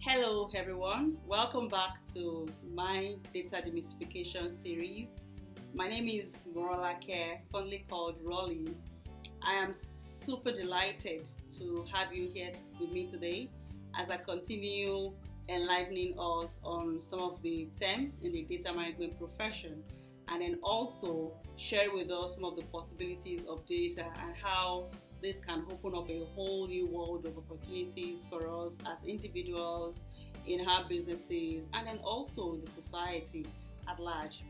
Hello everyone, welcome back to my data demystification series. My name is Morola Care, fondly called Rolly. I am super delighted to have you here with me today as I continue enlightening us on some of the terms in the data management profession, and then also share with us some of the possibilities of data and how this can open up a whole new world of opportunities for us as individuals, in our businesses, and then also in the society at large.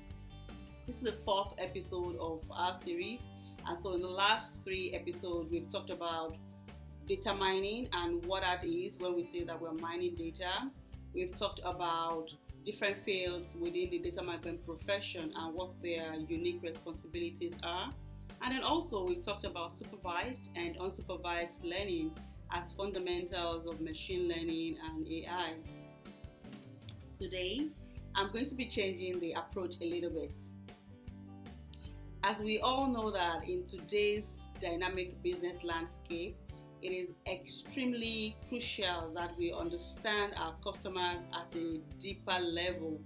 This is the fourth episode of our series, and so in the last three episodes, we've talked about data mining and what that is when we say that we're mining data. We've talked about different fields within the data management profession and what their unique responsibilities are. And then also we talked about supervised and unsupervised learning as fundamentals of machine learning and AI. Today, I'm going to be changing the approach a little bit. As we all know that in today's dynamic business landscape, it is extremely crucial that we understand our customers at a deeper level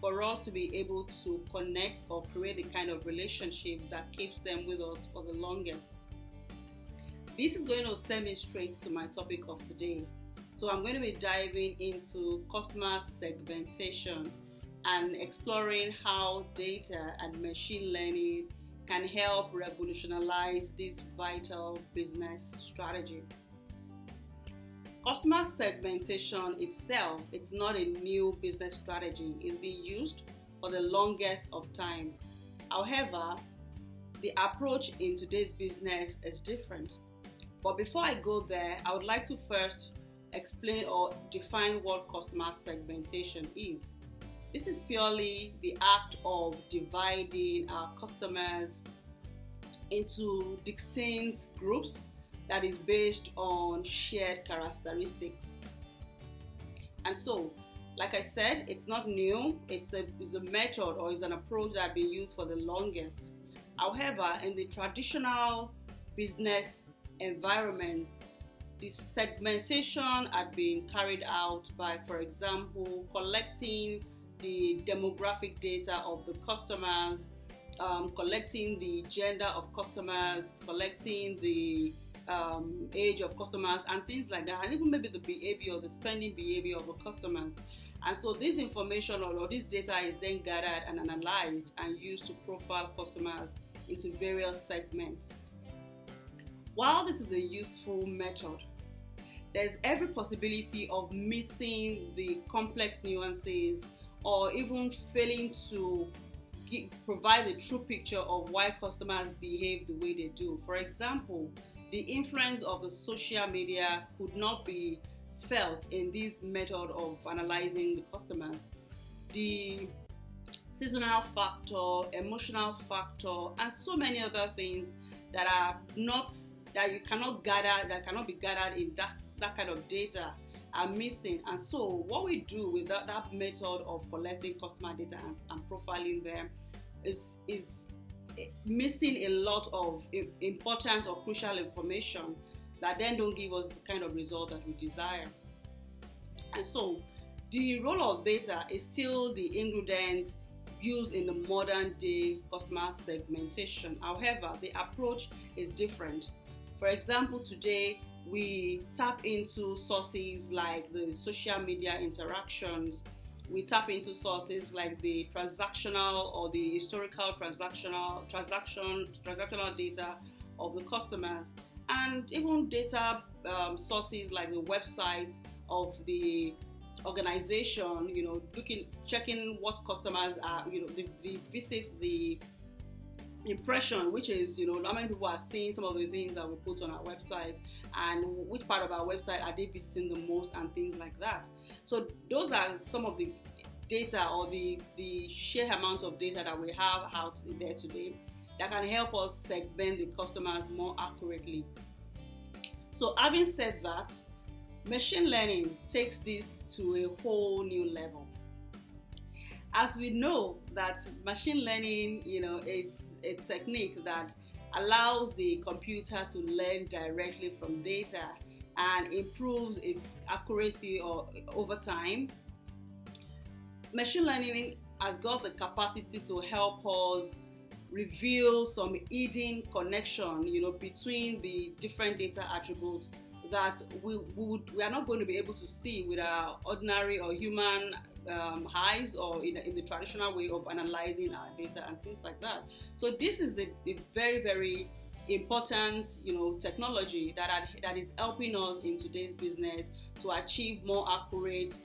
for us to be able to connect or create the kind of relationship that keeps them with us for the longest. This is going to send me straight to my topic of today. So I'm going to be diving into customer segmentation and exploring how data and machine learning can help revolutionize this vital business strategy. Customer segmentation itself, it's not a new business strategy. It's been used for the longest of time. However, the approach in today's business is different. But before I go there, I would like to first explain or define what customer segmentation is. This is purely the act of dividing our customers into distinct groups that is based on shared characteristics. And so, like I said, it's not new. It's a method or it's an approach that has been used for the longest. However, in the traditional business environment, the segmentation had been carried out by, for example, collecting the demographic data of the customers, collecting the gender of customers, collecting the age of customers and things like that, and even maybe the behavior, the spending behavior of the customers. And so this information or this data is then gathered and analyzed and used to profile customers into various segments. While this is a useful method, there's every possibility of missing the complex nuances or even failing to provide a true picture of why customers behave the way they do. For example, the influence of the social media could not be felt in this method of analyzing the customers. The seasonal factor, emotional factor, and so many other things that you cannot gather, that cannot be gathered in that kind of data are missing. And so what we do with that method of collecting customer data and profiling them is missing a lot of important or crucial information that then don't give us the kind of result that we desire. And so the role of data is still the ingredient used in the modern day customer segmentation. However, the approach is different. For example, today we tap into sources like the social media interactions. We tap into sources like the transactional or the historical transactional data of the customers, and even data sources like the website of the organization. Checking what customers are. The visits, the impression, which is how many people are seeing some of the things that we put on our website, and which part of our website are they visiting the most, and things like that. So those are some of the data or the sheer amount of data that we have out there today that can help us segment the customers more accurately. So having said that, machine learning takes this to a whole new level. As we know that machine learning, is a technique that allows the computer to learn directly from data and improves its accuracy over time. Machine learning has got the capacity to help us reveal some hidden connection, between the different data attributes that we are not going to be able to see with our ordinary or human eyes, or in the traditional way of analyzing our data and things like that. So this is a very, very important technology that is helping us in today's business to achieve more accurate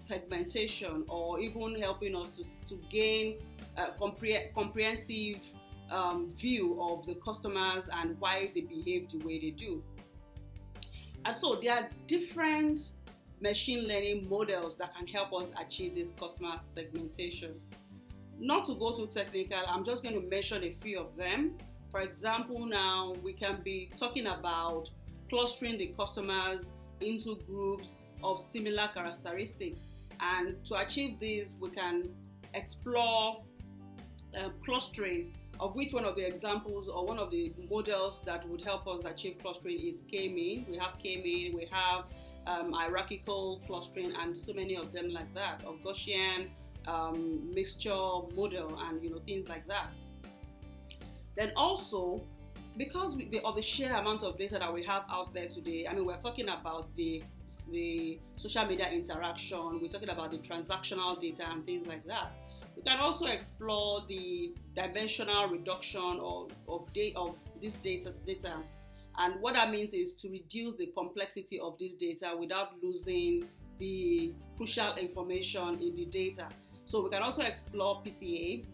segmentation, or even helping us to gain a comprehensive view of the customers and why they behave the way they do. And so there are different machine learning models that can help us achieve this customer segmentation. Not to go too technical, I'm just going to mention a few of them. For example, now we can be talking about clustering the customers into groups of similar characteristics. And to achieve this, we can explore clustering, of which one of the examples or one of the models that would help us achieve clustering is K-mean. We have K-mean, we have hierarchical clustering, and so many of them like that, or Gaussian mixture model, and things like that. Then also, because of the sheer amount of data that we have out there today, we're talking about the social media interaction, we're talking about the transactional data and things like that. We can also explore the dimensional reduction of this data. And what that means is to reduce the complexity of this data without losing the crucial information in the data. So we can also explore PCA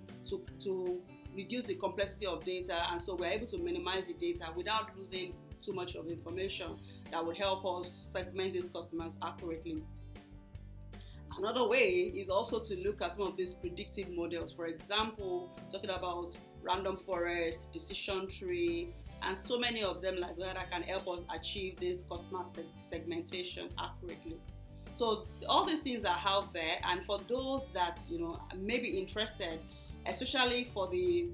to reduce the complexity of data, and so we're able to minimize the data without losing too much of information that will help us segment these customers accurately. Another way is also to look at some of these predictive models. For example, talking about random forest, decision tree, and so many of them like that can help us achieve this customer segmentation accurately. So all these things are out there, and for those that may be interested, especially for the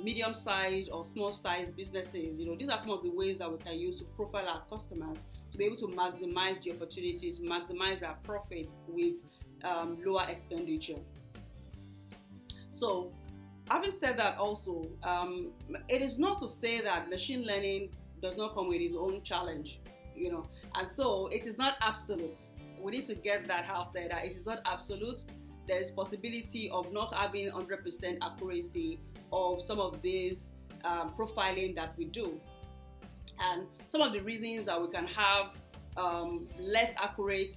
medium-sized or small-sized businesses, these are some of the ways that we can use to profile our customers to be able to maximize the opportunities, maximize our profit with lower expenditure. So, having said that, also, it is not to say that machine learning does not come with its own challenge, and so it is not absolute. We need to get that out there, that it is not absolute. There is possibility of not having 100% accuracy of some of these profiling that we do. And some of the reasons that we can have less accurate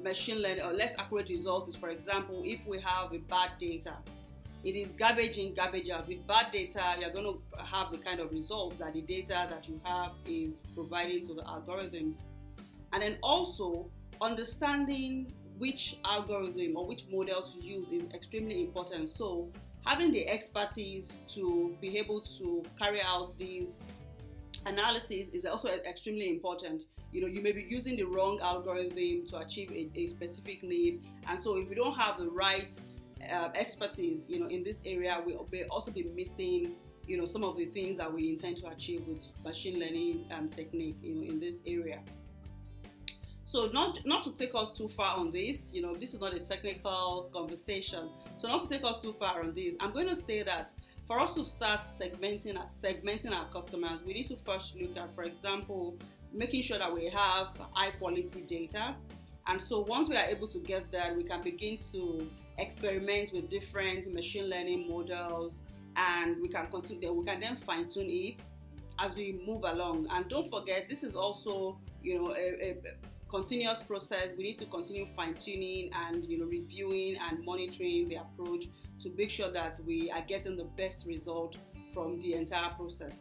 machine learning or less accurate results is, for example, if we have a bad data. It is garbage in, garbage out. With bad data, you're going to have the kind of results that the data that you have is providing to the algorithms. And then also, understanding which algorithm or which model to use is extremely important. So having the expertise to be able to carry out these analysis is also extremely important. You may be using the wrong algorithm to achieve a specific need, and so if we don't have the right expertise, in this area, we may also be missing, some of the things that we intend to achieve with machine learning technique, in this area. So not to take us too far on this, this is not a technical conversation. So not to take us too far on this, I'm going to say that for us to start segmenting our customers, we need to first look at, for example, making sure that we have high quality data. And so once we are able to get that, we can begin to experiment with different machine learning models, and we can then fine tune it as we move along. And don't forget, this is also, a continuous process. We need to continue fine-tuning and reviewing and monitoring the approach to make sure that we are getting the best result from the entire process.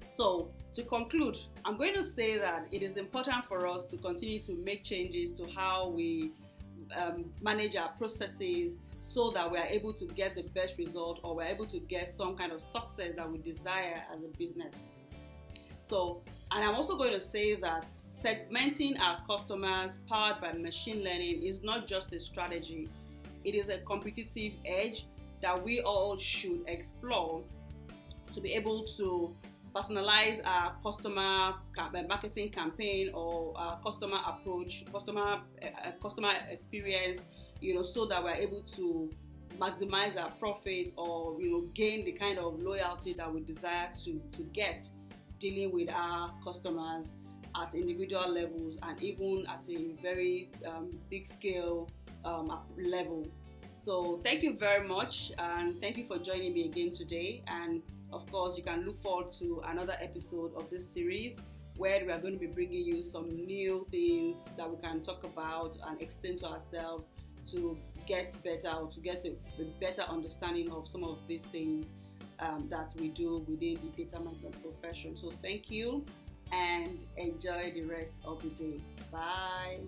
So to conclude, I'm going to say that it is important for us to continue to make changes to how we manage our processes, so that we are able to get the best result, or we're able to get some kind of success that we desire as a business. So, and I'm also going to say that segmenting our customers powered by machine learning is not just a strategy. It is a competitive edge that we all should explore to be able to personalize our customer marketing campaign or our customer approach, customer experience, so that we're able to maximize our profit, or gain the kind of loyalty that we desire to get dealing with our customers at individual levels and even at a very big scale level. So thank you very much, and thank you for joining me again today. And of course, you can look forward to another episode of this series where we are going to be bringing you some new things that we can talk about and explain to ourselves to get better, or to get a better understanding of some of these things that we do within the data management profession. So thank you and enjoy the rest of the day. Bye.